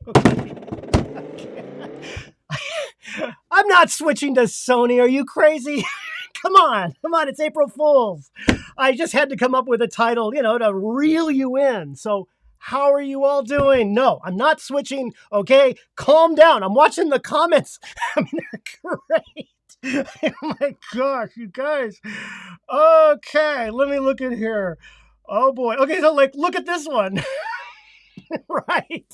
Okay. I'm not switching to Sony. Are you crazy? Come on. It's April Fool's. I just had to come up with a title, to reel you in. So, how are you all doing? No, I'm not switching. Okay, calm down. I'm watching the comments. I mean, they're great. Oh my gosh, you guys. Okay, let me look in here. Oh boy. Okay, so look at this one. Right.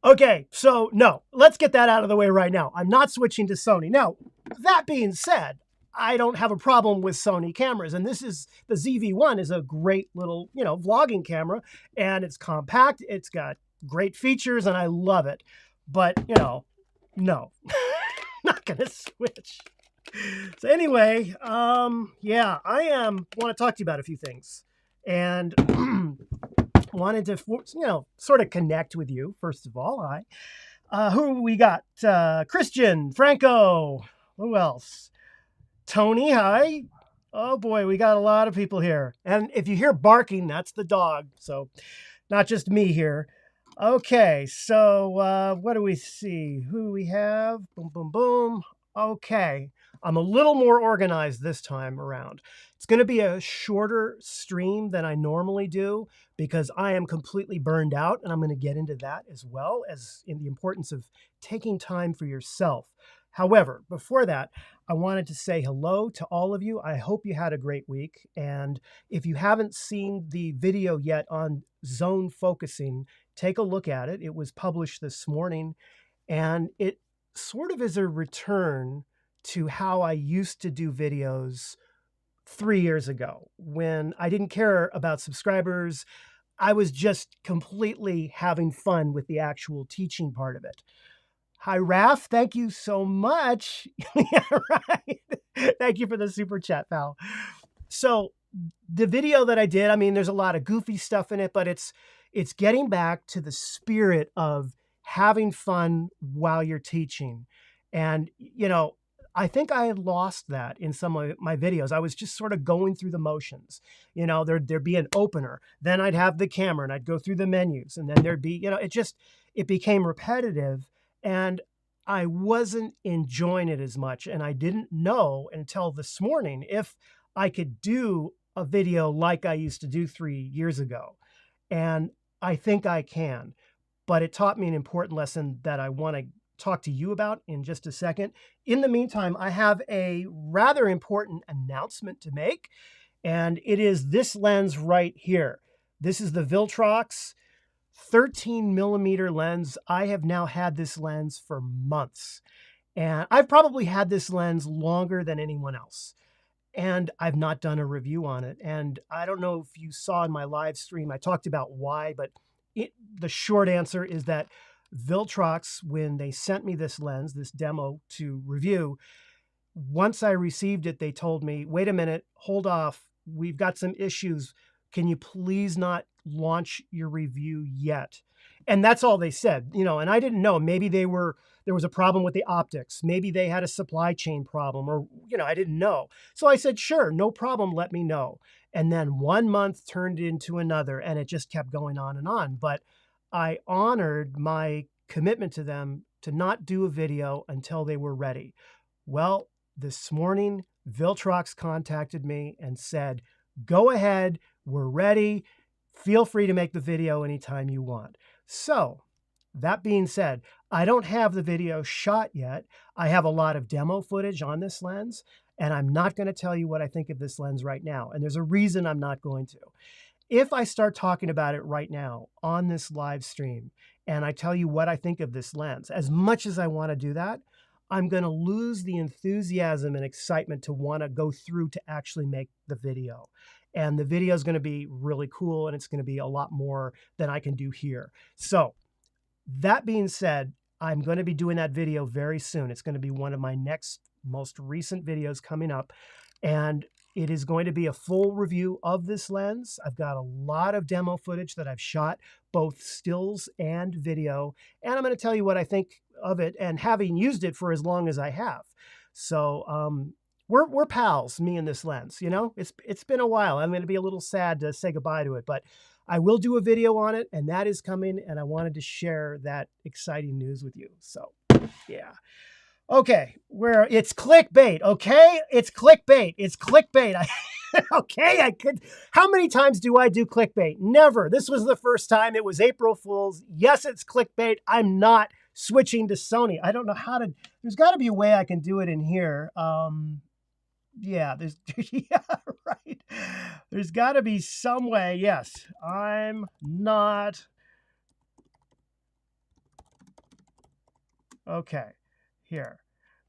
Okay, so no, let's get that out of the way right now. I'm not switching to Sony. Now, that being said, I don't have a problem with Sony cameras, and this is the ZV-1 is a great little, vlogging camera, and it's compact, it's got great features, and I love it. But, no, not gonna switch. So anyway, yeah, I want to talk to you about a few things, and wanted to, sort of connect with you. First of all, who we got? Christian, Franco, who else? Tony, hi. Oh boy, we got a lot of people here. And if you hear barking, that's the dog. So not just me here. Okay, so what do we see? Who we have? Boom, boom, boom. Okay, I'm a little more organized this time around. It's going to be a shorter stream than I normally do because I am completely burned out, and I'm going to get into that as well as in the importance of taking time for yourself. However, before that, I wanted to say hello to all of you. I hope you had a great week. And if you haven't seen the video yet on zone focusing, take a look at it. It was published this morning, and it sort of is a return to how I used to do videos 3 years ago when I didn't care about subscribers. I was just completely having fun with the actual teaching part of it. Hi, Raf. Thank you so much. Yeah, right. Thank you for the super chat, pal. So the video that I did, I mean, there's a lot of goofy stuff in it, but it's getting back to the spirit of having fun while you're teaching. And, I think I had lost that in some of my videos. I was just sort of going through the motions. There'd be an opener, then I'd have the camera and I'd go through the menus, and then there'd be, it became repetitive, and I wasn't enjoying it as much. And I didn't know until this morning if I could do a video like I used to do 3 years ago. And I think I can, but it taught me an important lesson that I want to talk to you about in just a second. In the meantime, I have a rather important announcement to make, and it is this lens right here. This is the Viltrox 13 millimeter lens. I have now had this lens for months, and I've probably had this lens longer than anyone else, and I've not done a review on it. And I don't know if you saw in my live stream, I talked about why, but the short answer is that Viltrox, when they sent me this lens, this demo to review, once I received it, they told me, wait a minute, hold off. We've got some issues. Can you please not launch your review yet? And that's all they said, and I didn't know. Maybe there was a problem with the optics. Maybe they had a supply chain problem, or, I didn't know. So I said, sure, no problem. Let me know. And then 1 month turned into another, and it just kept going on and on. But I honored my commitment to them to not do a video until they were ready. Well, this morning, Viltrox contacted me and said, go ahead, we're ready. Feel free to make the video anytime you want. So that being said, I don't have the video shot yet. I have a lot of demo footage on this lens, and I'm not going to tell you what I think of this lens right now. And there's a reason I'm not going to. If I start talking about it right now on this live stream, and I tell you what I think of this lens, as much as I want to do that, I'm going to lose the enthusiasm and excitement to want to go through to actually make the video. And the video is going to be really cool, and it's going to be a lot more than I can do here. So that being said, I'm going to be doing that video very soon. It's going to be one of my next most recent videos coming up. And it is going to be a full review of this lens. I've got a lot of demo footage that I've shot, both stills and video. And I'm going to tell you what I think of it, and having used it for as long as I have. So we're pals, me and this lens. It's been a while. I'm going to be a little sad to say goodbye to it, but I will do a video on it, and that is coming, and I wanted to share that exciting news with you. So, yeah. Okay, where it's clickbait, okay? It's clickbait. It's clickbait. Okay, I could. How many times do I do clickbait? Never. This was the first time. It was April Fool's. Yes, it's clickbait. I'm not switching to Sony. I don't know how to. There's got to be a way I can do it in here. Yeah, there's. Yeah, right. There's got to be some way. Yes, I'm not. Okay, here.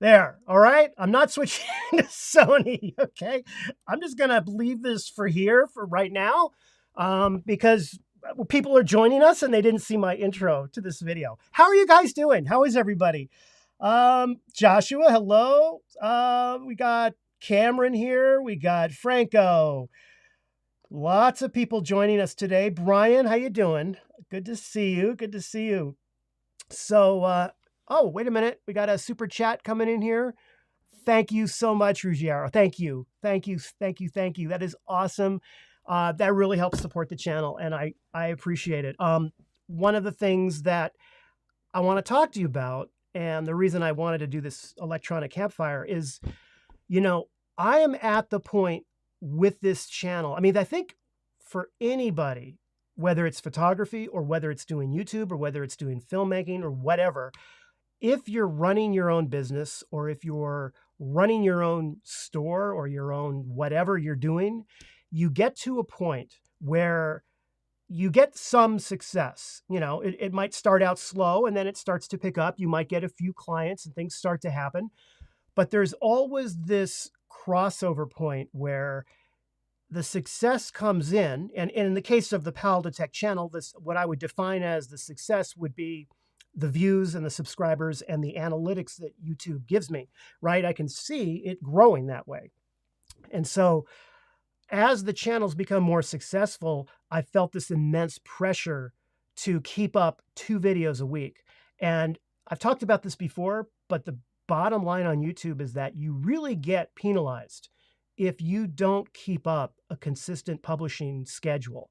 There, all right? I'm not switching to Sony, okay? I'm just going to leave this for here for right now because people are joining us and they didn't see my intro to this video. How are you guys doing? How is everybody? Joshua, hello. We got Cameron here. We got Franco. Lots of people joining us today. Brian, how you doing? Good to see you. Good to see you. So, oh, wait a minute. We got a super chat coming in here. Thank you so much, Ruggiero. Thank you. Thank you. Thank you. Thank you. That is awesome. That really helps support the channel, and I appreciate it. One of the things that I want to talk to you about, and the reason I wanted to do this electronic campfire is, you know, I am at the point with this channel. I mean, I think for anybody, whether it's photography or whether it's doing YouTube or whether it's doing filmmaking or whatever, if you're running your own business or if you're running your own store or your own whatever you're doing, you get to a point where you get some success. You know, it might start out slow and then it starts to pick up. You might get a few clients and things start to happen. But there's always this crossover point where the success comes in. And in the case of the Pal Detect channel, this what I would define as the success would be the views and the subscribers and the analytics that YouTube gives me, right? I can see it growing that way. And so as the channels become more successful, I felt this immense pressure to keep up 2 videos a week. And I've talked about this before, but the bottom line on YouTube is that you really get penalized if you don't keep up a consistent publishing schedule.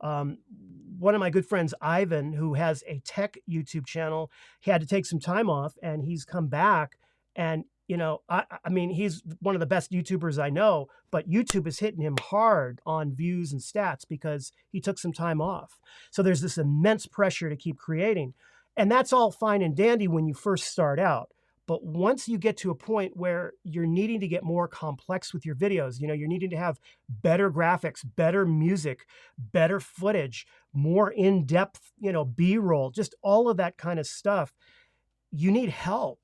One of my good friends, Ivan, who has a tech YouTube channel, he had to take some time off and he's come back. And, you know, I mean, he's one of the best YouTubers I know, but YouTube is hitting him hard on views and stats because he took some time off. So there's this immense pressure to keep creating. And that's all fine and dandy when you first start out. But once you get to a point where you're needing to get more complex with your videos, you know, you're needing to have better graphics, better music, better footage, more in-depth, you know, B-roll, just all of that kind of stuff, you need help.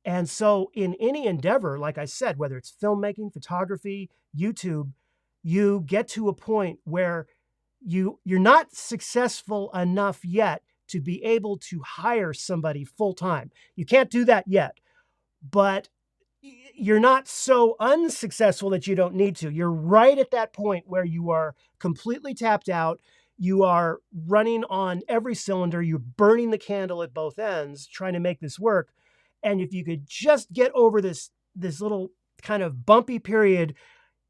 And so in any endeavor, like I said, whether it's filmmaking, photography, YouTube, you get to a point where you're not successful enough yet to be able to hire somebody full-time. You can't do that yet. But you're not so unsuccessful that you don't need to. You're right at that point where you are completely tapped out. You are running on every cylinder. You're burning the candle at both ends, trying to make this work. And if you could just get over this little kind of bumpy period,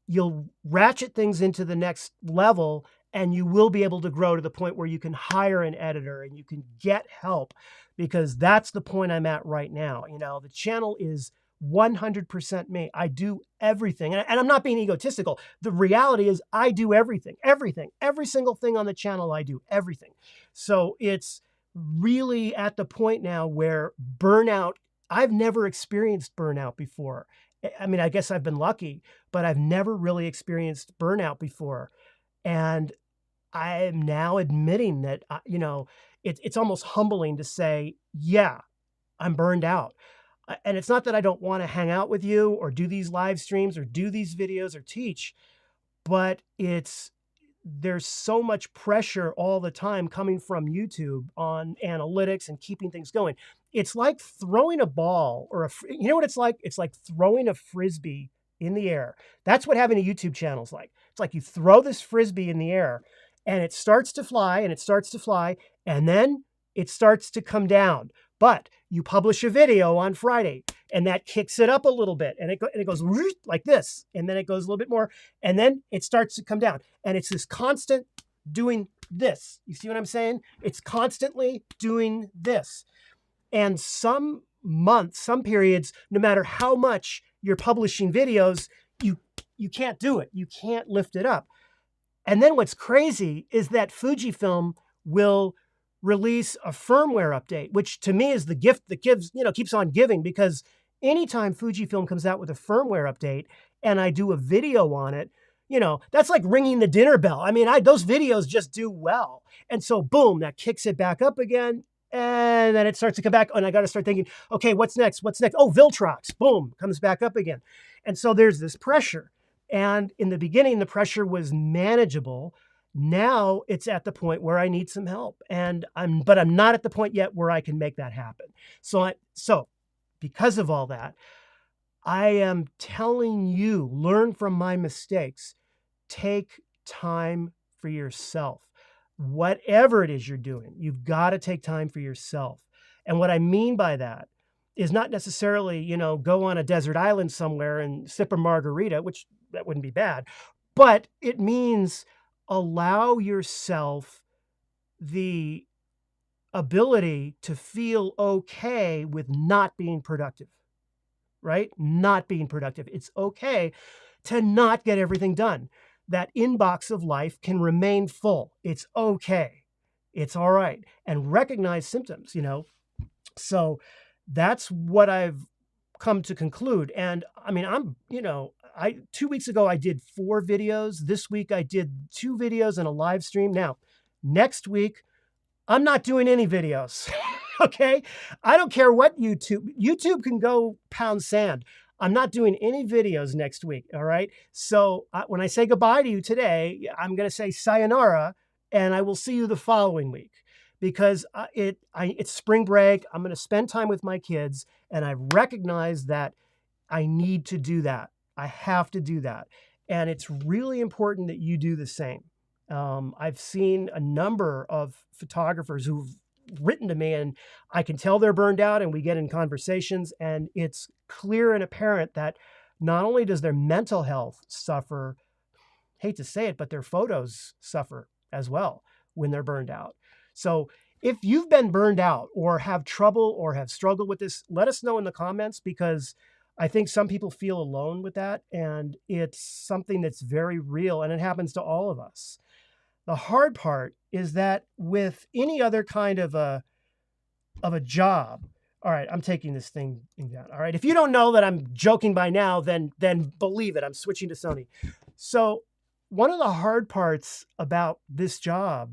you'll ratchet things into the next level and you will be able to grow to the point where you can hire an editor and you can get help, because that's the point I'm at right now. You know, the channel is 100% me. I do everything. And I'm not being egotistical. The reality is I do everything, every single thing on the channel, I do everything. So it's really at the point now where burnout, I've never experienced burnout before. I mean, I guess I've been lucky, but I've never really experienced burnout before. And I am now admitting that, you know, it's almost humbling to say, yeah, I'm burned out. And it's not that I don't want to hang out with you or do these live streams or do these videos or teach, but there's so much pressure all the time coming from YouTube on analytics and keeping things going. It's like throwing a ball or you know what it's like? It's like throwing a Frisbee in the air. That's what having a YouTube channel is like. It's like you throw this Frisbee in the air and it starts to fly and it starts to fly and then it starts to come down. But you publish a video on Friday and that kicks it up a little bit and it goes like this. And then it goes a little bit more and then it starts to come down. And it's this constant doing this. You see what I'm saying? It's constantly doing this. And some months, some periods, no matter how much you're publishing videos, you can't do it. You can't lift it up. And then what's crazy is that Fujifilm will release a firmware update, which to me is the gift that keeps on giving, because anytime Fujifilm comes out with a firmware update and I do a video on it, that's like ringing the dinner bell. I mean, those videos just do well. And so boom, that kicks it back up again. And then it starts to come back, and I got to start thinking, okay, what's next? What's next? Oh, Viltrox, boom, comes back up again. And so there's this pressure. And in the beginning, the pressure was manageable. Now it's at the point where I need some help. But I'm not at the point yet where I can make that happen. So because of all that, I am telling you, learn from my mistakes. Take time for yourself. Whatever it is you're doing, you've got to take time for yourself. And what I mean by that is not necessarily, go on a desert island somewhere and sip a margarita, which that wouldn't be bad, but it means allow yourself the ability to feel okay with not being productive, right? Not being productive. It's okay to not get everything done. That inbox of life can remain full. It's okay. It's all right. And recognize symptoms, So that's what I've come to conclude. And I mean, 2 weeks ago, I did 4 videos. This week, I did 2 videos and a live stream. Now, next week, I'm not doing any videos. Okay. I don't care what YouTube can go pound sand. I'm not doing any videos next week. All right. So when I say goodbye to you today, I'm going to say sayonara, and I will see you the following week, because it's spring break. I'm going to spend time with my kids, and I recognize that I need to do that. I have to do that. And it's really important that you do the same. I've seen a number of photographers who've written to me, and I can tell they're burned out, and we get in conversations, and it's clear and apparent that not only does their mental health suffer, hate to say it, but their photos suffer as well when they're burned out. So if you've been burned out or have trouble or have struggled with this, let us know in the comments, because I think some people feel alone with that, and it's something that's very real, and it happens to all of us. The hard part is that with any other kind of a job, all right, I'm taking this thing down. All right, if you don't know that I'm joking by now, then believe it, I'm switching to Sony. So one of the hard parts about this job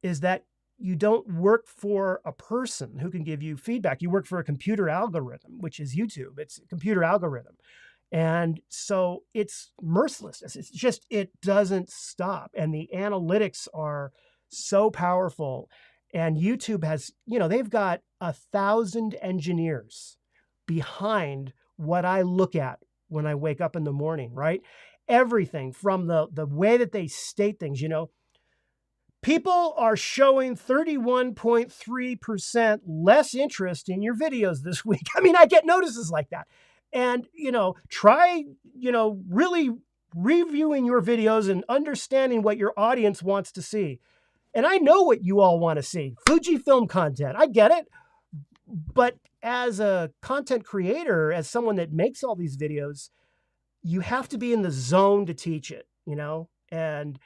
is that you don't work for a person who can give you feedback. You work for a computer algorithm, which is YouTube. It's a computer algorithm. And so it's merciless. It's just, it doesn't stop. And the analytics are so powerful. And YouTube has, they've got 1,000 engineers behind what I look at when I wake up in the morning, right? Everything from the way that they state things, people are showing 31.3% less interest in your videos this week. I mean, I get notices like that. And, try, really reviewing your videos and understanding what your audience wants to see. And I know what you all want to see. Fujifilm content. I get it. But as a content creator, as someone that makes all these videos, you have to be in the zone to teach it, And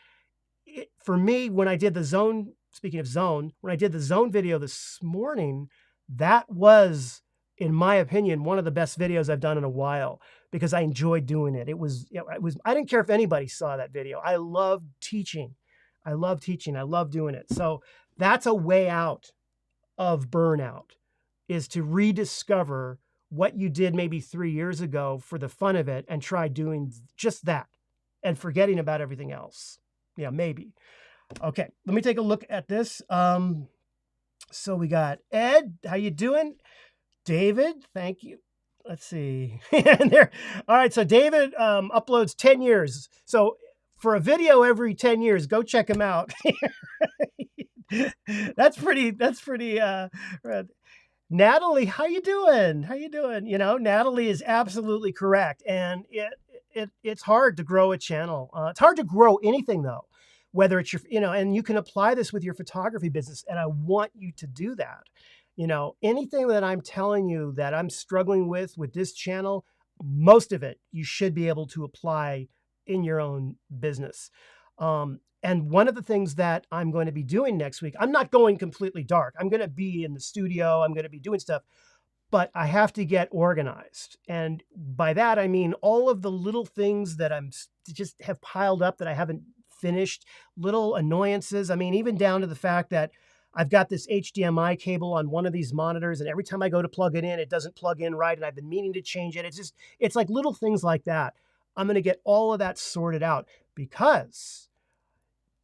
for me, when I did the zone, speaking of zone, when I did the zone video this morning, that was, in my opinion, one of the best videos I've done in a while, because I enjoyed doing it. It was, I didn't care if anybody saw that video. I love teaching. I love doing it. So that's a way out of burnout, is to rediscover what you did maybe 3 years ago for the fun of it, and try doing just that and forgetting about everything else. Yeah, maybe. Okay, let me take a look at this. So we got Ed, how you doing? David, thank you. Let's see. And there. All right, so David uploads 10 years. So for a video every 10 years, go check him out. That's pretty Natalie, how you doing? Natalie is absolutely correct. And it's hard to grow a channel. It's hard to grow anything, though, whether it's your, and you can apply this with your photography business. And I want you to do that. Anything that I'm telling you that I'm struggling with this channel, most of it you should be able to apply in your own business. And one of the things that I'm going to be doing next week, I'm not going completely dark. I'm going to be in the studio. I'm going to be doing stuff, but I have to get organized. And by that, I mean all of the little things that I'm just have piled up that I haven't finished, little annoyances. I mean, even down to the fact that I've got this HDMI cable on one of these monitors, and every time I go to plug it in, it doesn't plug in right. And I've been meaning to change it. It's like little things like that. I'm going to get all of that sorted out, because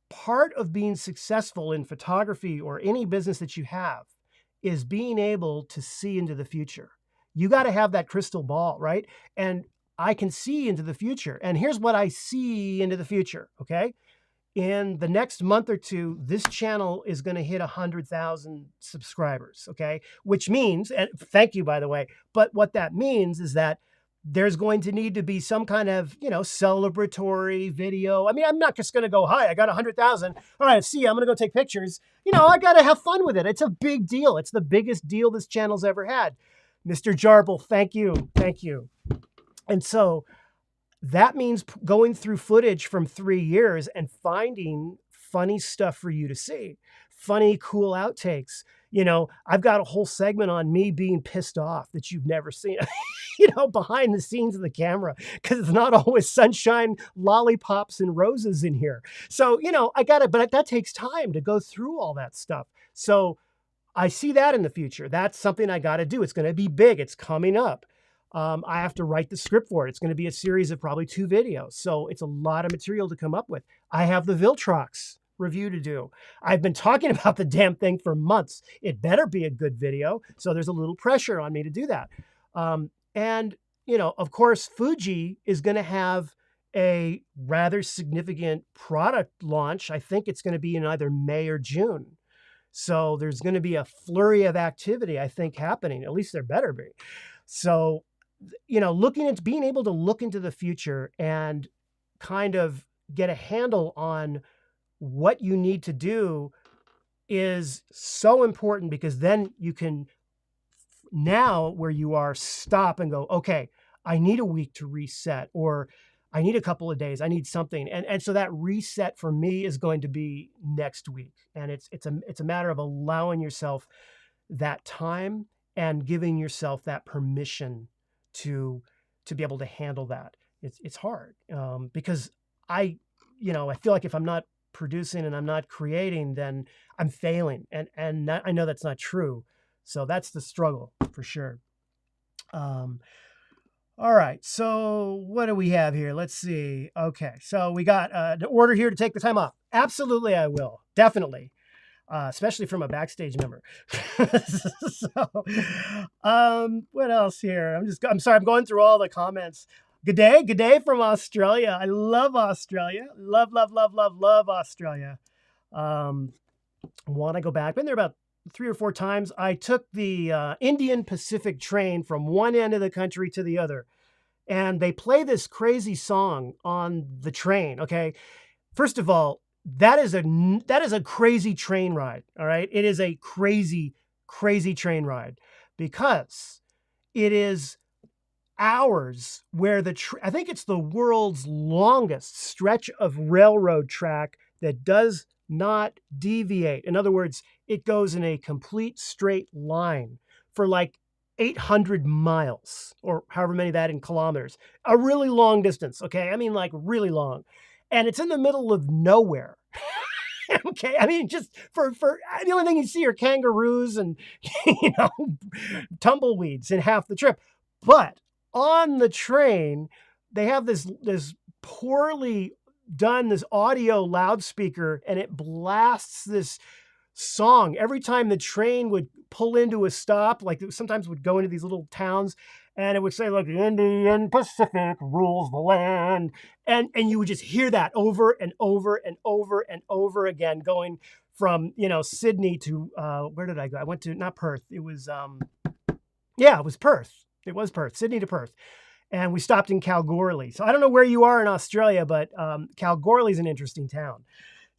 part of being successful in photography or any business that you have is being able to see into the future. You got to have that crystal ball, right? And I can see into the future. And here's what I see into the future, okay? In the next month or two, this channel is going to hit 100,000 subscribers, okay? Which means, and thank you, by the way, but what that means is that there's going to need to be some kind of, celebratory video. I mean, I'm not just going to go, hi, I got 100,000. All right, see, I'm going to go take pictures. I got to have fun with it. It's a big deal. It's the biggest deal this channel's ever had. Mr. Jarble, thank you. Thank you. And so that means going through footage from 3 years and finding funny stuff for you to see, funny, cool outtakes. I've got a whole segment on me being pissed off that you've never seen, behind the scenes of the camera, because it's not always sunshine, lollipops, and roses in here. So, I got it, but that takes time to go through all that stuff. So I see that in the future. That's something I got to do. It's going to be big. It's coming up. I have to write the script for it. It's going to be a series of probably 2 videos. So it's a lot of material to come up with. I have the Viltrox review to do. I've been talking about the damn thing for months. It better be a good video. So there's a little pressure on me to do that. And, of course, Fuji is going to have a rather significant product launch. I think it's going to be in either May or June. So there's going to be a flurry of activity, I think, happening. At least there better be. So, being able to look into the future and kind of get a handle on what you need to do is so important, because then you can now, where you are, stop and go, okay, I need a week to reset, or I need a couple of days. I need something. And so that reset for me is going to be next week. And it's a matter of allowing yourself that time and giving yourself that permission to be able to handle that. It's hard because I feel like if I'm not producing and I'm not creating, then I'm failing. And I know that's not true. So that's the struggle for sure. All right. So what do we have here? Let's see. Okay. So we got an order here to take the time off. Absolutely. I will. Definitely. Especially from a backstage member. So, what else here? I'm sorry. I'm going through all the comments. Good day from Australia. I love Australia. Love Australia. Want to go back. Been there about 3 or 4 times. I took the Indian Pacific train from one end of the country to the other, and they play this crazy song on the train. Okay, first of all, that is a crazy train ride. All right, it is a crazy train ride, because it is hours where I think it's the world's longest stretch of railroad track that does not deviate. In other words, it goes in a complete straight line for like 800 miles, or however many that in kilometers. A really long distance, okay? I mean, like really long. And it's in the middle of nowhere. Okay, I mean, just for the only thing you see are kangaroos and tumbleweeds in half the trip. But on the train, they have this poorly done this audio loudspeaker, and it blasts this song every time the train would pull into a stop. Like sometimes would go into these little towns, and it would say like the Indian Pacific rules the land, and you would just hear that over and over and over and over again, going from Sydney to where did I go? I went to not Perth. It was it was Perth. It was Perth, Sydney to Perth. And we stopped in Kalgoorlie. So I don't know where you are in Australia, but Kalgoorlie is an interesting town.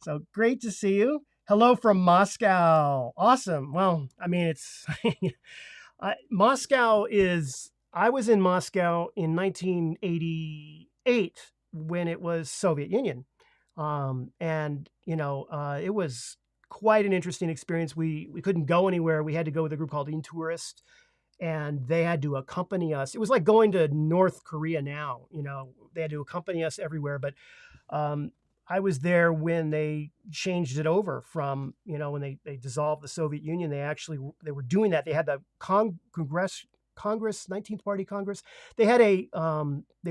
So great to see you. Hello from Moscow. Awesome. Well, I mean, it's Moscow is. I was in Moscow in 1988 when it was Soviet Union, and it was quite an interesting experience. We couldn't go anywhere. We had to go with a group called In Tourist, and they had to accompany us. It was like going to North Korea now. They had to accompany us everywhere, but um, I was there when they changed it over from, when they dissolved the Soviet Union. They were doing that. They had the Congress, 19th Party Congress. They had they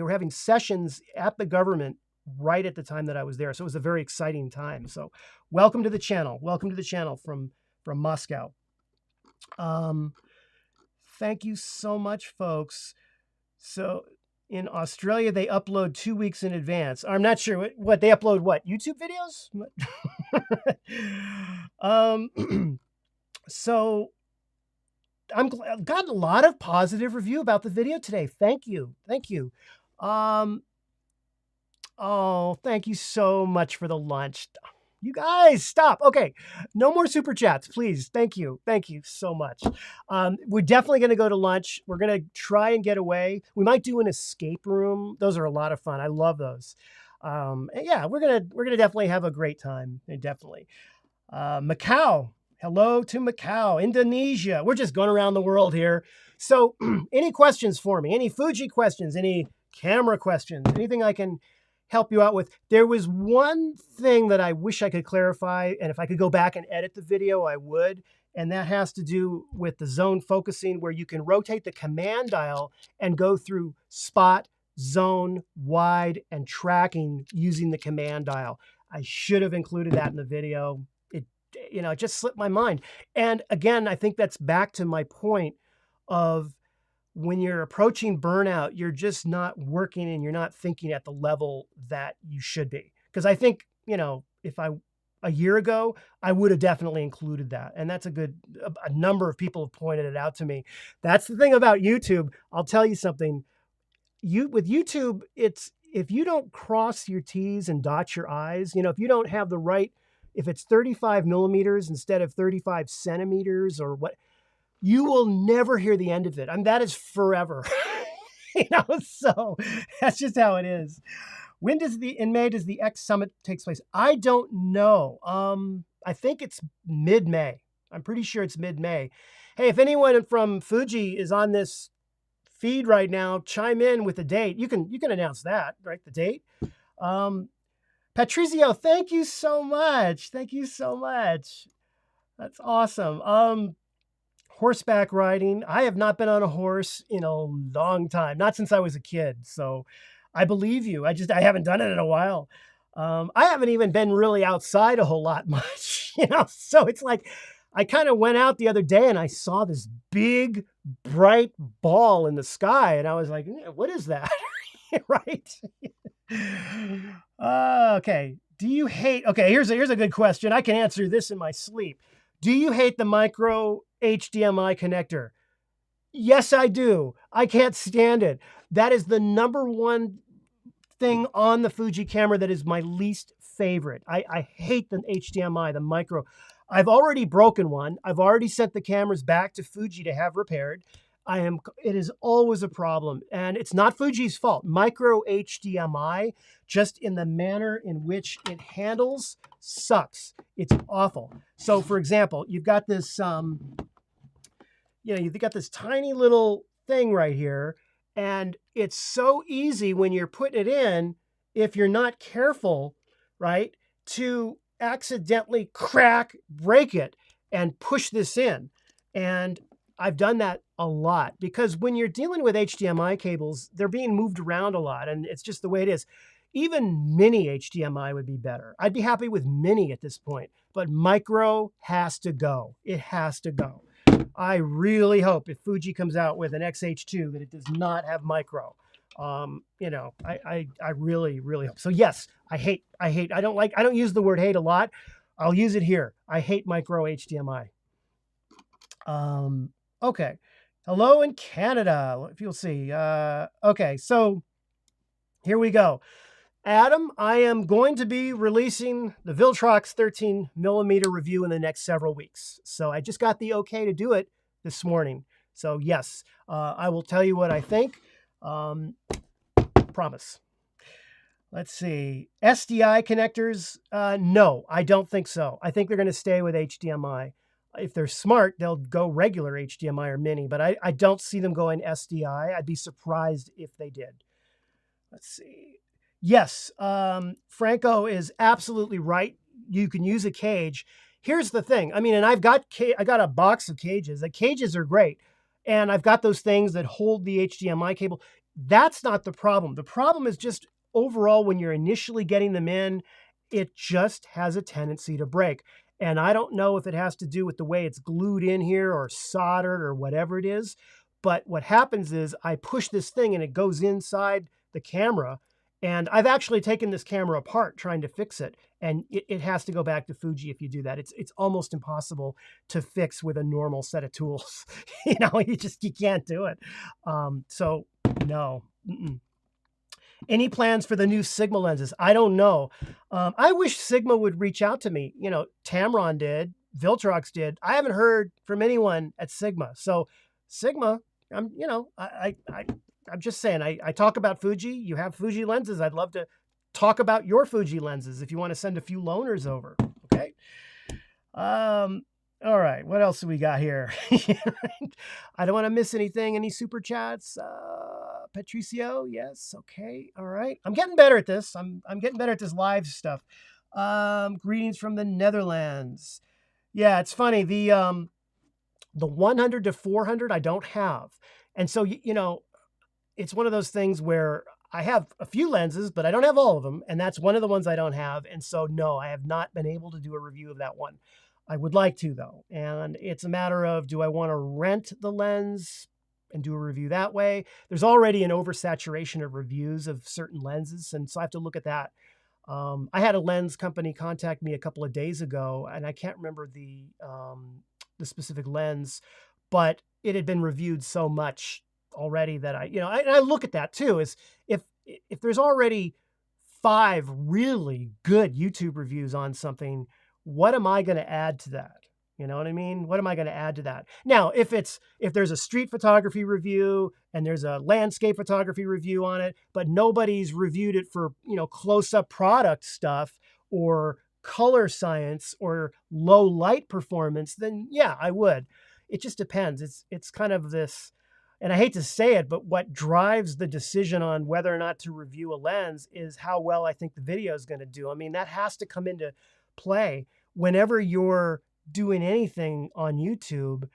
were having sessions at the government right at the time that I was there. So it was a very exciting time. So welcome to the channel. Welcome to the channel from Moscow. Thank you so much, folks. So in Australia, they upload 2 weeks in advance. I'm not sure what they upload. What, YouTube videos? So I've gotten a lot of positive review about the video today. Thank you. Thank you. Oh, thank you so much for the lunch. You guys, stop. Okay, no more super chats, please. Thank you. Thank you so much. We're definitely going to go to lunch. We're going to try and get away. We might do an escape room. Those are a lot of fun. I love those. And yeah, we're gonna definitely have a great time. Definitely. Macau. Hello to Macau, Indonesia. We're just going around the world here. So, any questions for me? Any Fuji questions? Any camera questions? Anything I can help you out with? There was one thing that I wish I could clarify, and if I could go back and edit the video, I would. And that has to do with the zone focusing, where you can rotate the command dial and go through spot, zone, wide, and tracking using the command dial. I should have included that in the video. It just slipped my mind. And again, I think that's back to my point of when you're approaching burnout, you're just not working and you're not thinking at the level that you should be. Because I think, if a year ago, I would have definitely included that. And that's a number of people have pointed it out to me. That's the thing about YouTube. I'll tell you something. With YouTube, it's if you don't cross your T's and dot your I's, if you don't have the right, if it's 35 millimeters instead of 35 centimeters or what, you will never hear the end of it. That is forever. So that's just how it is. In May does the X Summit takes place? I don't know. I think it's mid-May. I'm pretty sure it's mid-May. Hey, if anyone from Fuji is on this feed right now, chime in with the date. You can announce that, right? The date. Patrizio, thank you so much. Thank you so much. That's awesome. Horseback riding. I have not been on a horse in a long time, not since I was a kid. So I believe you. I haven't done it in a while. I haven't even been really outside a whole lot much, so it's like, I kind of went out the other day and I saw this big, bright ball in the sky. And I was like, what is that? Right? Okay. Do you hate, okay, here's a good question. I can answer this in my sleep. Do you hate the micro HDMI connector? Yes, I do. I can't stand it. That is the number one thing on the Fuji camera that is my least favorite. I hate the HDMI, the micro. I've already broken one. I've already sent the cameras back to Fuji to have repaired. It is always a problem, and it's not Fuji's fault. Micro HDMI, just in the manner in which it handles, sucks. It's awful. So, for example, you've got this, you've got this tiny little thing right here, and it's so easy when you're putting it in, if you're not careful, right, to accidentally break it and push this in. And I've done that a lot, because when you're dealing with HDMI cables, they're being moved around a lot, and it's just the way it is. Even mini HDMI would be better. I'd be happy with mini at this point, but micro has to go. It has to go. I really hope if Fuji comes out with an XH2 that it does not have micro. I really, really hope. So yes, I don't use the word hate a lot. I'll use it here. I hate micro HDMI. Okay. Hello in Canada, if you'll see. Okay, so here we go. Adam, I am going to be releasing the Viltrox 13mm review in the next several weeks. So I just got the okay to do it this morning. So yes, I will tell you what I think. Promise. Let's see. SDI connectors? No, I don't think so. I think they're going to stay with HDMI. If they're smart, they'll go regular HDMI or mini, but I don't see them going SDI. I'd be surprised if they did. Let's see. Yes, Franco is absolutely right. You can use a cage. Here's the thing. I mean, and I got a box of cages. The cages are great. And I've got those things that hold the HDMI cable. That's not the problem. The problem is just overall, when you're initially getting them in, it just has a tendency to break. And I don't know if it has to do with the way it's glued in here or soldered or whatever it is. But what happens is I push this thing and it goes inside the camera. And I've actually taken this camera apart trying to fix it. And it has to go back to Fuji if you do that. It's almost impossible to fix with a normal set of tools. You can't do it. So no. Any plans for the new Sigma lenses? I don't know. I wish Sigma would reach out to me. Tamron did, Viltrox did. I haven't heard from anyone at Sigma. So Sigma, I'm just saying, I talk about Fuji. You have Fuji lenses. I'd love to talk about your Fuji lenses if you want to send a few loaners over. Okay. All right. What else do we got here? I don't want to miss anything. Any super chats? Patricio, yes. Okay. All right. I'm getting better at this. I'm getting better at this live stuff. Greetings from the Netherlands. Yeah, it's funny. The 100 to 400 I don't have. And so, it's one of those things where I have a few lenses, but I don't have all of them. And that's one of the ones I don't have. And so, no, I have not been able to do a review of that one. I would like to, though. And it's a matter of, do I want to rent the lens and do a review that way? There's already an oversaturation of reviews of certain lenses. And so I have to look at that. I had a lens company contact me a couple of days ago, and I can't remember the specific lens, but it had been reviewed so much already that I look at that too, is if there's already 5 really good YouTube reviews on something, what am I going to add to that? You know what I mean? What am I going to add to that? Now, if there's a street photography review and there's a landscape photography review on it, but nobody's reviewed it for, close-up product stuff or color science or low light performance, then yeah, I would. It just depends. It's kind of this, and I hate to say it, but what drives the decision on whether or not to review a lens is how well I think the video is going to do. I mean, that has to come into play whenever you're doing anything on YouTube.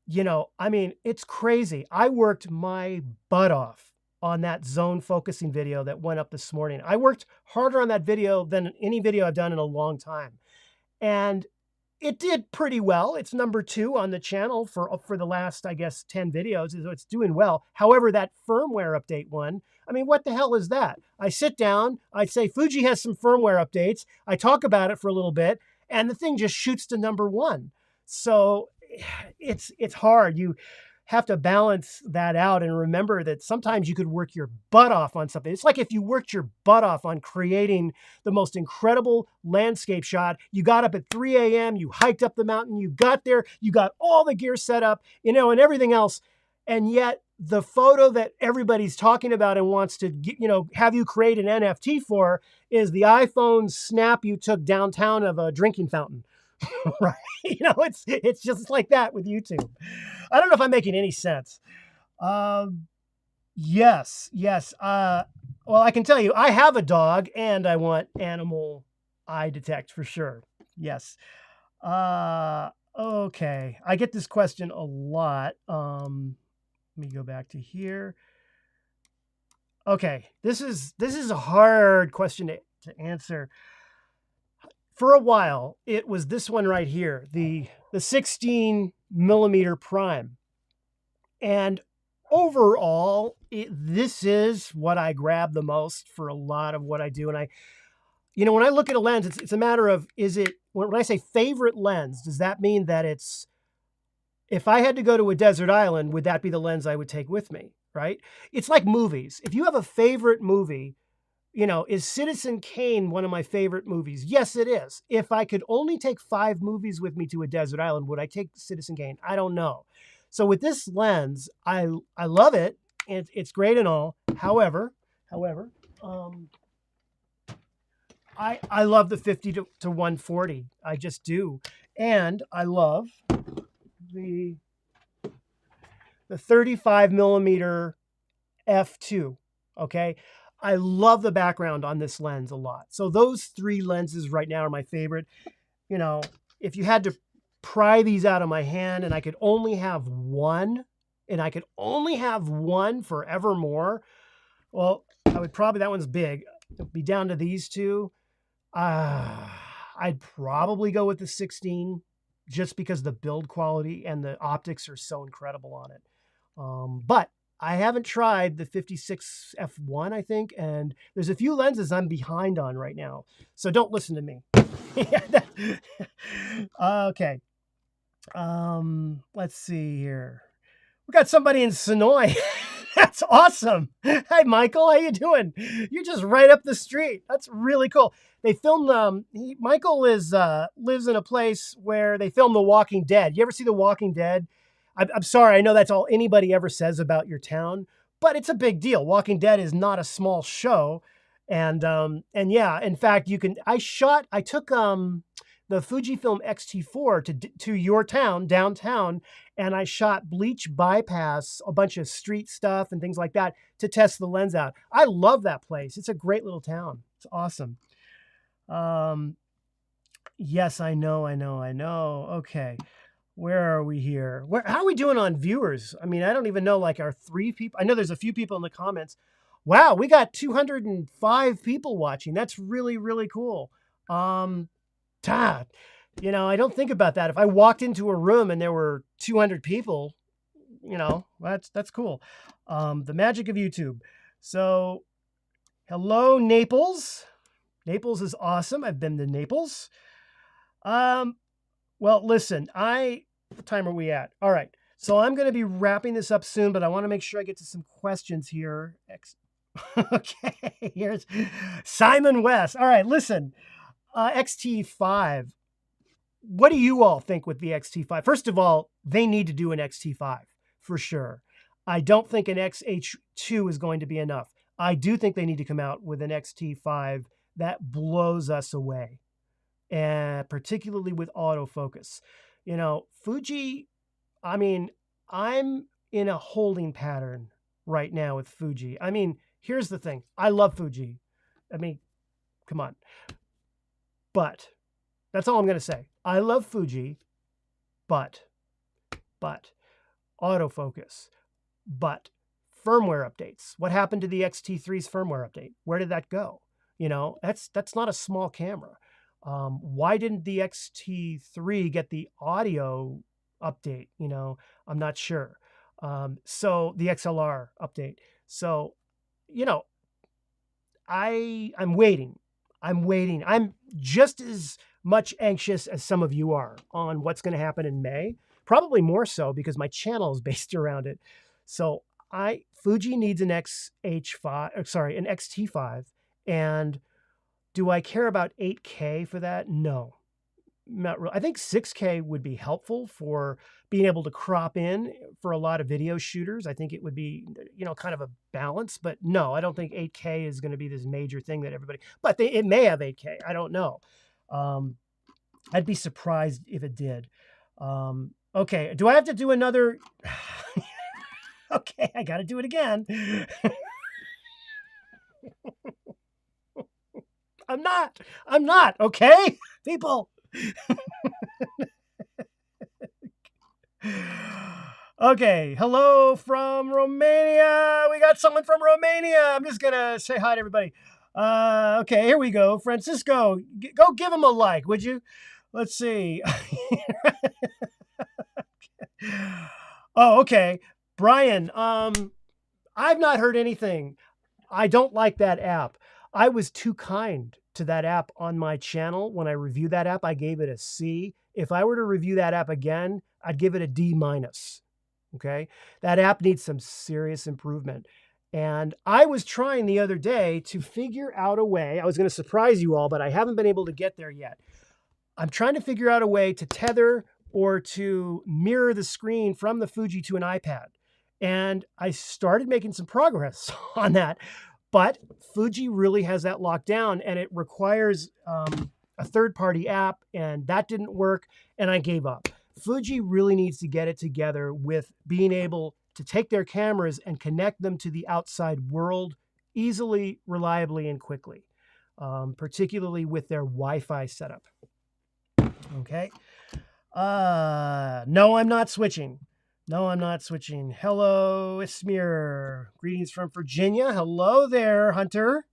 It's crazy. I worked my butt off on that zone focusing video that went up this morning. I worked harder on that video than any video I've done in a long time. And it did pretty well. It's number 2 on the channel for the last, I guess, 10 videos. So it's doing well. However, that firmware update one, what the hell is that? I sit down, I say, Fuji has some firmware updates. I talk about it for a little bit, and the thing just shoots to number 1. So it's hard. You have to balance that out and remember that sometimes you could work your butt off on something. It's like if you worked your butt off on creating the most incredible landscape shot. You got up at 3 a.m., you hiked up the mountain, you got there, you got all the gear set up, and everything else. And yet the photo that everybody's talking about and wants to, have you create an NFT for is the iPhone snap you took downtown of a drinking fountain. Right? It's just like that with YouTube. I don't know if I'm making any sense. Yes. Well, I can tell you, I have a dog and I want animal eye detect for sure. Yes. Okay. I get this question a lot. Let me go back to here. Okay. This is a hard question to answer. For a while, it was this one right here, the 16mm prime. And overall, this is what I grab the most for a lot of what I do. And when I look at a lens, it's a matter of, when I say favorite lens, does that mean that if I had to go to a desert island, would that be the lens I would take with me, right? It's like movies. If you have a favorite movie, is Citizen Kane one of my favorite movies? Yes, it is. If I could only take 5 movies with me to a desert island, would I take Citizen Kane? I don't know. So with this lens, I love it. It's great and all. However, um, I love the 50 to 140. I just do. And I love the 35 millimeter f2. Okay. I love the background on this lens a lot. So those 3 lenses right now are my favorite. If you had to pry these out of my hand and I could only have one, forevermore, well, I would probably, that one's big, be down to these 2. I'd probably go with the 16 just because the build quality and the optics are so incredible on it. But I haven't tried the 56 f1, I think, and there's a few lenses I'm behind on right now. So don't listen to me. Okay. Let's see here. We got somebody in Sonoy. That's awesome. Hi, Michael. How you doing? You're just right up the street. That's really cool. They filmed. Michael lives in a place where they filmed The Walking Dead. You ever see The Walking Dead? I'm sorry. I know that's all anybody ever says about your town, but it's a big deal. Walking Dead is not a small show, and yeah. In fact, I took the Fujifilm X-T4 to your town downtown, and I shot bleach bypass, a bunch of street stuff and things like that to test the lens out. I love that place. It's a great little town. It's awesome. Yes, I know. Okay. Where are we here? How are we doing on viewers? I mean, I don't even know, like, our 3 people. I know there's a few people in the comments. Wow, we got 205 people watching. That's really, really cool. I don't think about that. If I walked into a room and there were 200 people, that's cool. The magic of YouTube. So, hello, Naples. Naples is awesome. I've been to Naples. Well, listen, what time are we at? All right. So I'm going to be wrapping this up soon, but I want to make sure I get to some questions here. Okay. Here's Simon West. All right. Listen, XT5. What do you all think with the XT5? First of all, they need to do an XT5 for sure. I don't think an XH2 is going to be enough. I do think they need to come out with an XT5 that blows us away, and particularly with autofocus. Fuji, I mean, I'm in a holding pattern right now with Fuji. I mean, here's the thing. I love Fuji. I mean, come on. But that's all I'm going to say. I love Fuji, but autofocus, but firmware updates. What happened to the X-T3's firmware update? Where did that go? That's not a small camera. Why didn't the X-T3 get the audio update? I'm not sure. So the XLR update. So, I'm waiting. I'm just as much anxious as some of you are on what's going to happen in May. Probably more so because my channel is based around it. So Fuji needs an XT5, and do I care about 8K for that? No, not really. I think 6K would be helpful for being able to crop in for a lot of video shooters. I think it would be, kind of a balance, but no, I don't think 8K is going to be this major thing that everybody, but it may have 8K. I don't know. I'd be surprised if it did. Okay. Do I have to do another? Okay. I got to do it again. I'm not. Okay. People. Okay. Hello from Romania. We got someone from Romania. I'm just going to say hi to everybody. Okay, here we go. Francisco, go give him a like, would you? Let's see. Oh, okay. Brian, I've not heard anything. I don't like that app. I was too kind to that app on my channel. When I reviewed that app, I gave it a C. If I were to review that app again, I'd give it a D-. Okay? That app needs some serious improvement. And I was trying the other day to figure out a way. I was going to surprise you all, but I haven't been able to get there yet. I'm trying to figure out a way to tether or to mirror the screen from the Fuji to an iPad. And I started making some progress on that. But Fuji really has that locked down, and it requires a third-party app, and that didn't work, and I gave up. Fuji really needs to get it together with being able to take their cameras and connect them to the outside world easily, reliably, and quickly, particularly with their Wi-Fi setup. Okay. No, I'm not switching. No, I'm not switching. Hello, Ismir. Greetings from Virginia. Hello there, Hunter.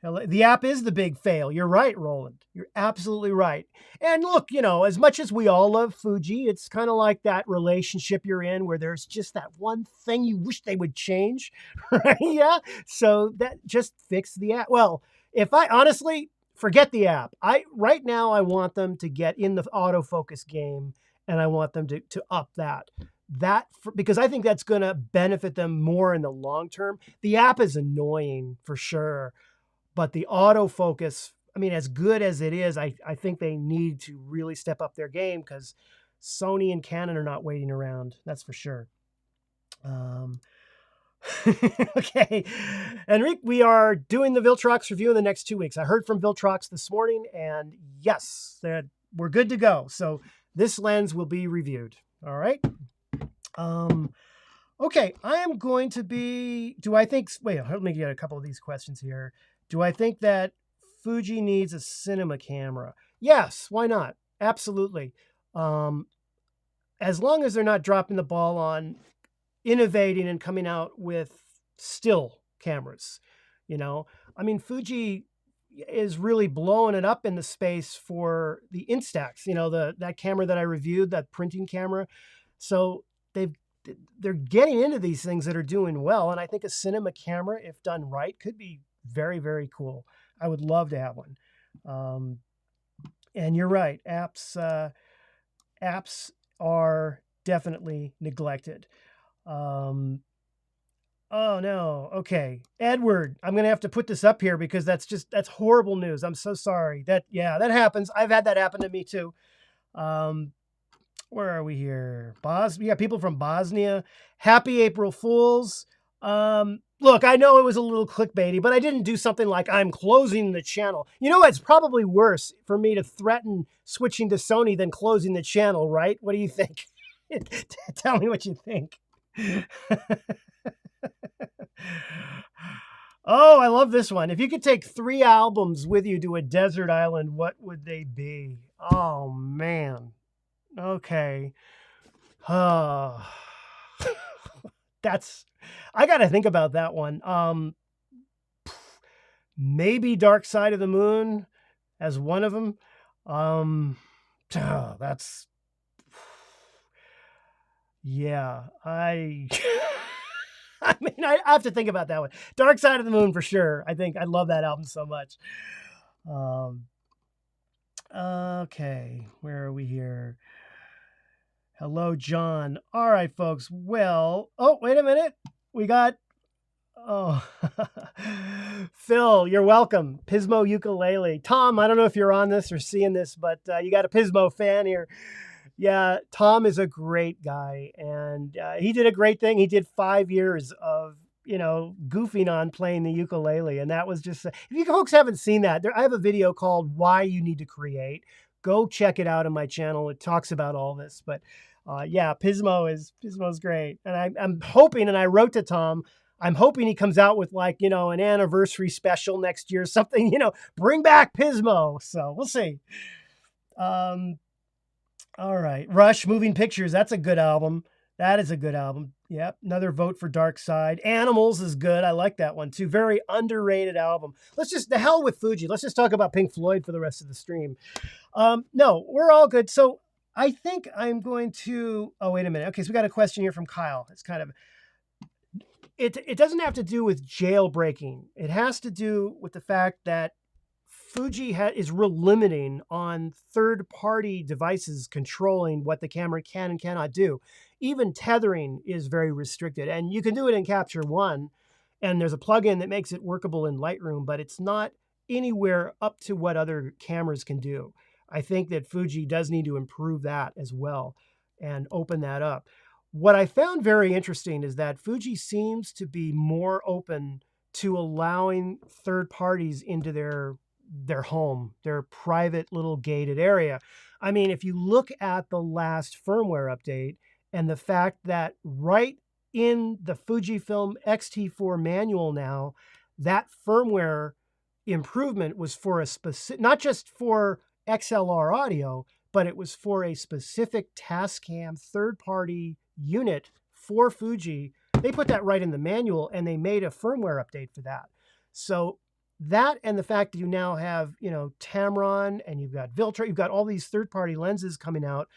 Hello. The app is the big fail. You're right, Roland. You're absolutely right. And look, you know, as much as we all love Fuji, it's kind of like that relationship you're in where there's just that one thing you wish they would change, right? Yeah. So that just fix the app. Well, if I honestly forget the app, right now I want them to get in the autofocus game, and I want them to up that. Because I think that's going to benefit them more in the long term. The app is annoying for sure, but the autofocus, I mean, as good as it is, I think they need to really step up their game because Sony and Canon are not waiting around. That's for sure. Okay, Enrique, we are doing the Viltrox review in the next 2 weeks. I heard from Viltrox this morning, and yes, we're good to go. So this lens will be reviewed. All right. Okay, I am going to be, wait, let me get a couple of these questions here. Do I think that Fuji needs a cinema camera? Yes, why not? Absolutely. As long as they're not dropping the ball on innovating and coming out with still cameras, you know? I mean, Fuji is really blowing it up in the space for the Instax, you know, that camera that I reviewed, that printing camera. So they're getting into these things that are doing well. And I think a cinema camera, if done right, could be very, very cool. I would love to have one. And you're right. Apps are definitely neglected. Oh no. Okay. Edward, I'm going to have to put this up here because that's horrible news. I'm so sorry. That happens. I've had that happen to me too. Where are we here? We got people from Bosnia. Happy April Fools. Look, I know it was a little clickbaity, but I didn't do something like I'm closing the channel. You know, it's probably worse for me to threaten switching to Sony than closing the channel, right? What do you think? Tell me what you think. Oh, I love this one. If you could take 3 albums with you to a desert island, what would they be? Oh, man. Okay. I got to think about that one. Maybe Dark Side of the Moon as one of them. Yeah, I mean, I have to think about that one. Dark Side of the Moon for sure. I think I love that album so much. Okay, where are we here? Hello, John. All right, folks. Well, oh, wait a minute. We got, Phil, you're welcome. Pismo Ukulele. Tom, I don't know if you're on this or seeing this, but you got a Pismo fan here. Yeah, Tom is a great guy, and he did a great thing. He did 5 years of, you know, goofing on playing the ukulele, and that was just, if you folks haven't seen that, I have a video called Why You Need to Create. Go check it out on my channel. It talks about all this, but yeah, Pismo's great. And I'm hoping, and I wrote to Tom, I'm hoping he comes out with like, you know, an anniversary special next year, something, you know, bring back Pismo. So we'll see. All right. Rush, Moving Pictures. That's a good album. That is a good album. Yep. Another vote for Dark Side. Animals is good. I like that one too. Very underrated album. The hell with Fuji. Let's just talk about Pink Floyd for the rest of the stream. No, we're all good. So I think I'm going to, oh, wait a minute. Okay. So we got a question here from Kyle. It's kind of, it doesn't have to do with jailbreaking. It has to do with the fact that Fuji is real limiting on third-party devices controlling what the camera can and cannot do. Even tethering is very restricted, and you can do it in Capture One, And there's a plugin that makes it workable in Lightroom, but it's not anywhere up to what other cameras can do. I think that Fuji does need to improve that as well and open that up. What I found very interesting is that Fuji seems to be more open to allowing third parties into their home, their private little gated area. I mean, if you look at the last firmware update and the fact that right in the Fujifilm X-T4 manual now, that firmware improvement was for a specific, not just for XLR audio, but it was for a specific Tascam third-party unit for Fuji. They put that right in the manual and they made a firmware update for that. So that, and the fact that you now have, Tamron, and you've got Viltrox, you've got all these third-party lenses coming out,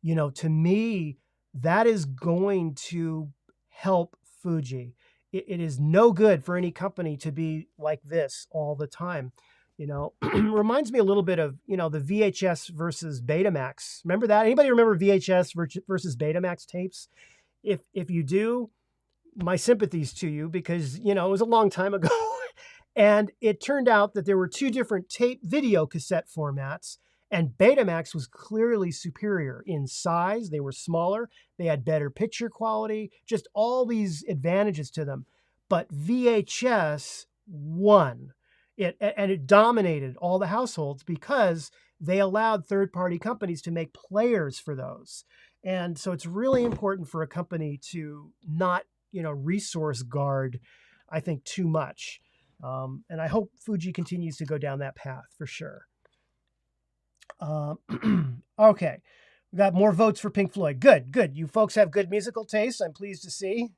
to me, that is going to help Fuji. It is no good for any company to be like this all the time. Reminds me a little bit of, the VHS versus Betamax. Remember that? Anybody remember VHS versus Betamax tapes? If you do, my sympathies to you, because, it was a long time ago. And it turned out that there were two different tape video cassette formats, and Betamax was clearly superior in size. They were smaller. They had better picture quality, just all these advantages to them. But VHS won. It dominated all the households because they allowed third-party companies to make players for those. And so it's really important for a company to not, resource guard, I think, too much. And I hope Fuji continues to go down that path for sure. Okay, we got more votes for Pink Floyd. Good. You folks have good musical taste. I'm pleased to see.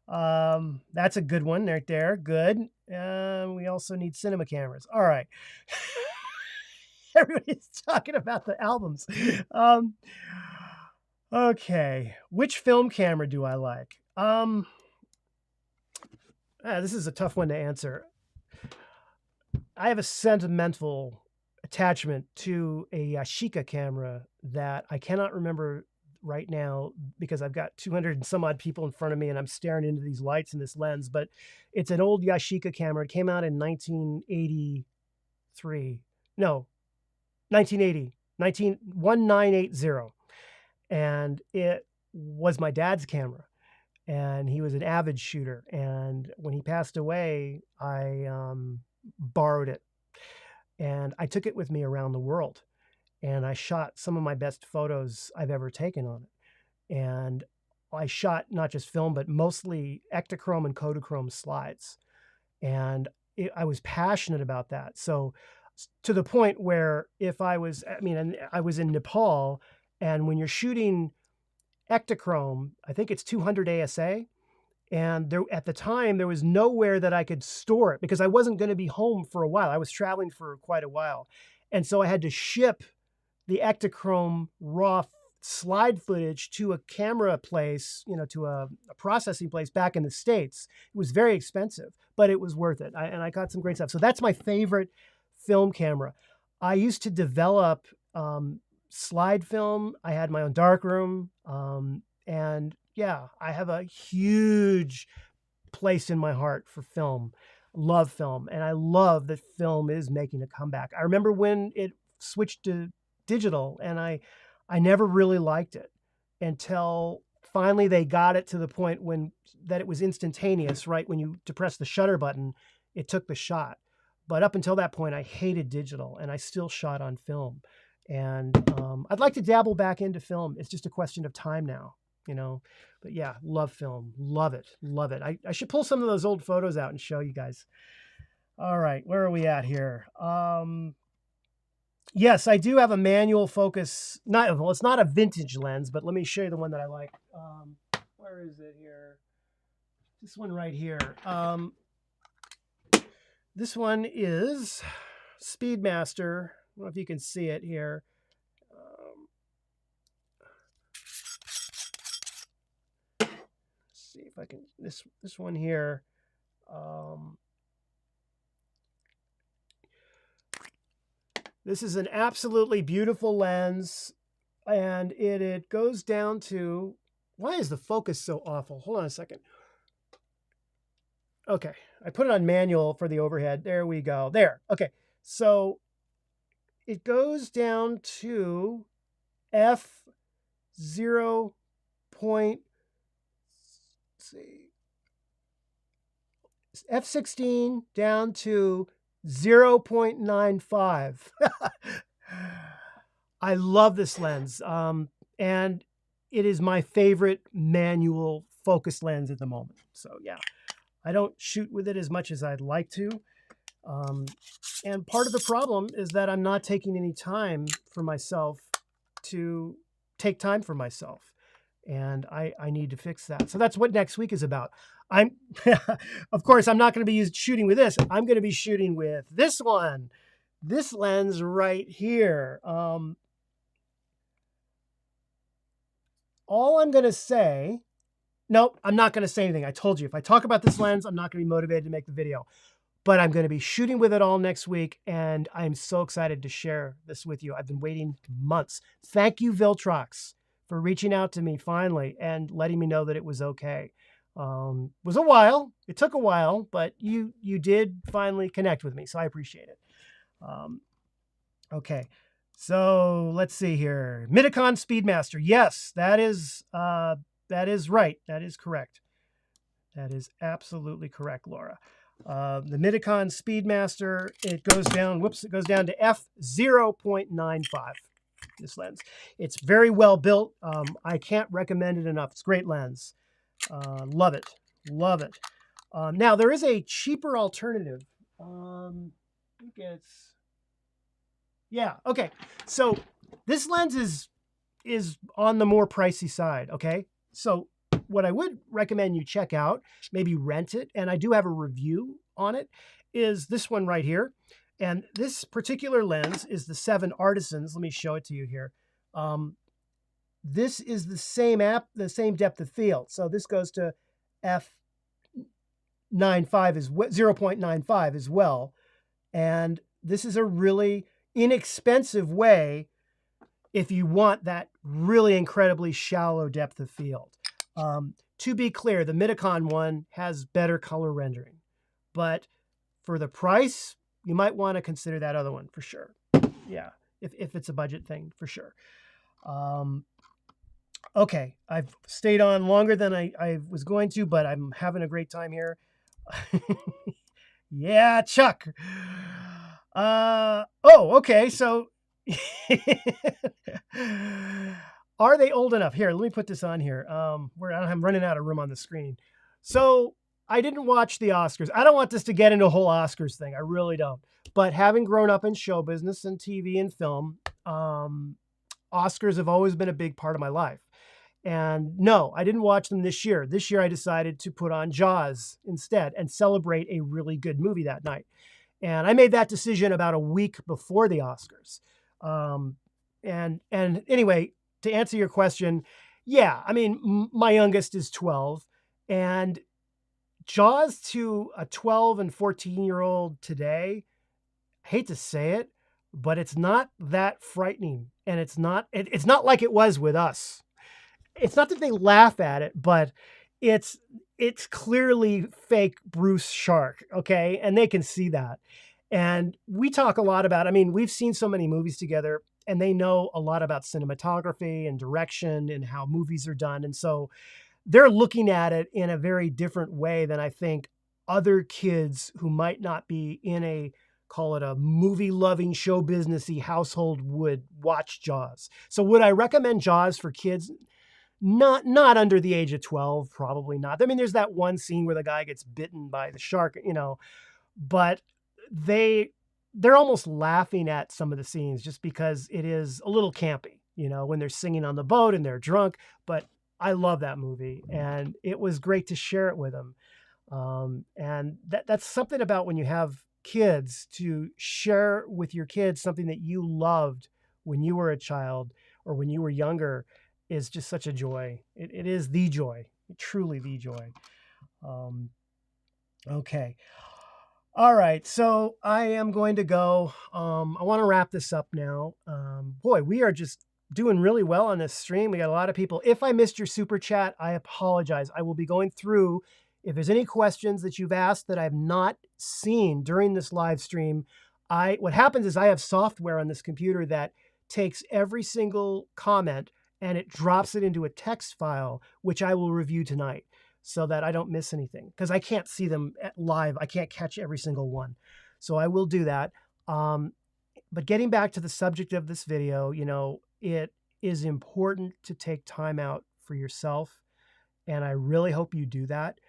That's a good one right there. Good. We also need cinema cameras. All right. Everybody's talking about the albums. Okay, which film camera do I like? This is a tough one to answer. I have a sentimental attachment to a Yashica camera that I cannot remember right now because I've got 200 and some odd people in front of me and I'm staring into these lights and this lens, but it's an old Yashica camera. It came out in 1983. No, 1980. 1980. And it was my dad's camera. And he was an avid shooter. And when he passed away, I borrowed it. And I took it with me around the world. And I shot some of my best photos I've ever taken on it. And I shot not just film, but mostly Ektachrome and Kodachrome slides. And I was passionate about that. So to the point where I was in Nepal, and when you're shooting Ektachrome, I think it's 200 ASA. And there, at the time, there was nowhere that I could store it because I wasn't going to be home for a while. I was traveling for quite a while. And so I had to ship the Ektachrome raw slide footage to a camera place, to a processing place back in the States. It was very expensive, but it was worth it. And I got some great stuff. So that's my favorite film camera. I used to develop slide film. I had my own darkroom. And yeah, I have a huge place in my heart for film. Love film. And I love that film is making a comeback. I remember when it switched to digital, and I never really liked it until finally they got it to the point that it was instantaneous, right? When you press the shutter button, it took the shot. But up until that point, I hated digital, and I still shot on film. And I'd like to dabble back into film. It's just a question of time now, But yeah, love film. Love it. Love it. I should pull some of those old photos out and show you guys. All right, where are we at here? Yes, I do have a manual focus. It's not a vintage lens, but let me show you the one that I like. Where is it here? This one right here. This one is Speedmaster. I don't know if you can see it here. Let's see if I can. This one here. This is an absolutely beautiful lens, and it goes down to, why is the focus so awful? Hold on a second. Okay, I put it on manual for the overhead. There we go. There. Okay, so it goes down to f 0 point, let's see, f16 down to 0.95. I love this lens, and it is my favorite manual focus lens at the moment. So yeah, I don't shoot with it as much as I'd like to. And part of the problem is that I'm not taking any time for myself to take time for myself. And I need to fix that. So that's what next week is about. I'm, of course, I'm not going to be shooting with this. I'm going to be shooting with this one, this lens right here. All I'm going to say, nope, I'm not going to say anything. I told you, if I talk about this lens, I'm not going to be motivated to make the video. But I'm going to be shooting with it all next week, and I'm so excited to share this with you. I've been waiting months. Thank you, Viltrox, for reaching out to me finally and letting me know that it was okay. It was a while. It took a while, but you did finally connect with me, so I appreciate it. Okay, so let's see here. Midicon Speedmaster. Yes, that is right. That is correct. That is absolutely correct, Laura. The Midicon Speedmaster, it goes down, whoops, it goes down to f0.95, this lens. It's very well built. I can't recommend it enough. It's a great lens. Love it. Love it. Now, there is a cheaper alternative. I think it's, yeah, okay. So this lens is on the more pricey side, okay? So what I would recommend you check out, maybe rent it, and I do have a review on it, is this one right here. And this particular lens is the 7 Artisans. Let me show it to you here. This is the same depth of field. So this goes to f95 is 0.95 as well. And this is a really inexpensive way if you want that really incredibly shallow depth of field. To be clear, the Midicon one has better color rendering, but for the price, you might want to consider that other one for sure. Yeah, if it's a budget thing, for sure. Okay, I've stayed on longer than I was going to, but I'm having a great time here. Yeah, Chuck. Okay, so are they old enough? Here, let me put this on here. I'm running out of room on the screen. So I didn't watch the Oscars. I don't want this to get into a whole Oscars thing. I really don't. But having grown up in show business and TV and film, Oscars have always been a big part of my life. And no, I didn't watch them this year. This year I decided to put on Jaws instead and celebrate a really good movie that night. And I made that decision about a week before the Oscars. And anyway, to answer your question, yeah, I mean, my youngest is 12, and Jaws to a 12 and 14-year-old today, I hate to say it, but it's not that frightening, and it's not like it was with us. It's not that they laugh at it, but it's clearly fake Bruce Shark, okay? And they can see that. And we talk a lot about, I mean, we've seen so many movies together, and they know a lot about cinematography and direction and how movies are done. And so they're looking at it in a very different way than I think other kids who might not be in a, call it a movie-loving, show businessy household would watch Jaws. So would I recommend Jaws for kids? Not under the age of 12, probably not. I mean, there's that one scene where the guy gets bitten by the shark, but they're almost laughing at some of the scenes just because it is a little campy, when they're singing on the boat and they're drunk. But I love that movie, and it was great to share it with them. And that's something about when you have kids, to share with your kids something that you loved when you were a child or when you were younger, is just such a joy. It is the joy, truly the joy. Okay. All right. So I am going to go. I want to wrap this up now. Boy, we are just doing really well on this stream. We got a lot of people. If I missed your super chat, I apologize. I will be going through If there's any questions that you've asked that I've not seen during this live stream, what happens is I have software on this computer that takes every single comment and it drops it into a text file, which I will review tonight so that I don't miss anything, because I can't see them live. I can't catch every single one. So I will do that. But getting back to the subject of this video, you know, it is important to take time out for yourself. And I really hope you do that.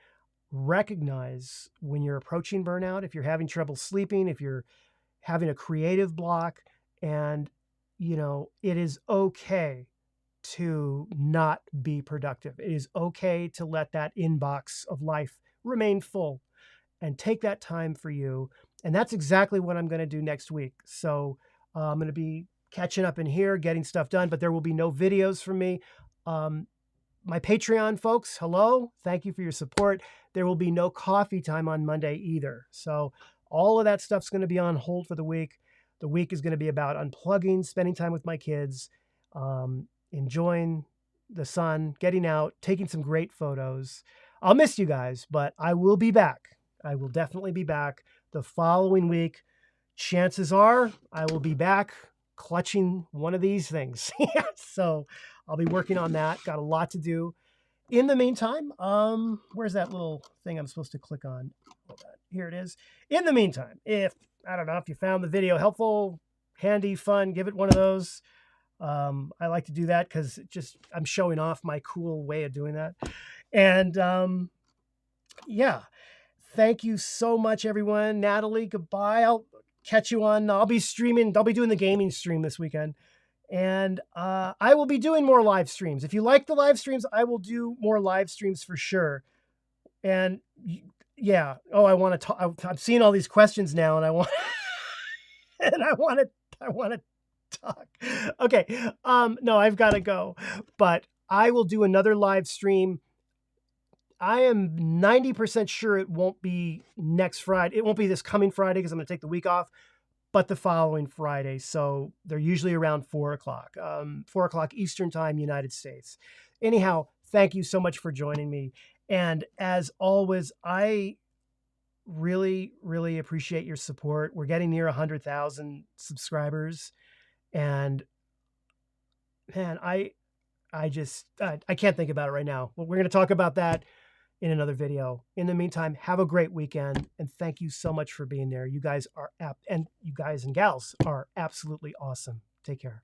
Recognize when you're approaching burnout, if you're having trouble sleeping, if you're having a creative block, and, you know, it is okay to not be productive. It is okay to let that inbox of life remain full and take that time for you. And that's exactly what I'm going to do next week. So I'm going to be catching up in here, getting stuff done, but there will be no videos from me. My Patreon folks, hello. Thank you for your support. There will be no coffee time on Monday either. So all of that stuff's going to be on hold for the week. The week is going to be about unplugging, spending time with my kids, enjoying the sun, getting out, taking some great photos. I'll miss you guys, but I will be back. I will definitely be back the following week. Chances are I will be back clutching one of these things. So I'll be working on that. Got a lot to do. In the meantime, where's that little thing I'm supposed to click on? Here it is. In the meantime, I don't know if you found the video helpful, handy, fun, give it one of those. I like to do that because I'm showing off my cool way of doing that. And yeah, thank you so much, everyone. Natalie, goodbye. I'll catch you on, I'll be streaming. I'll be doing the gaming stream this weekend. And I will be doing more live streams. If you like the live streams, I will do more live streams for sure. And yeah, oh, I want to talk. I'm seeing all these questions now, and I want to talk. Okay, no, I've got to go, but I will do another live stream. I am 90% sure it won't be next Friday. It won't be this coming Friday because I'm going to take the week off, but the following Friday. So they're usually around 4 o'clock, 4 o'clock Eastern time, United States. Anyhow, thank you so much for joining me. And as always, I really, really appreciate your support. We're getting near 100,000 subscribers. And man, I can't think about it right now. But we're going to talk about that in another video. In the meantime, have a great weekend, and thank you so much for being there. You guys and gals are absolutely awesome. Take care.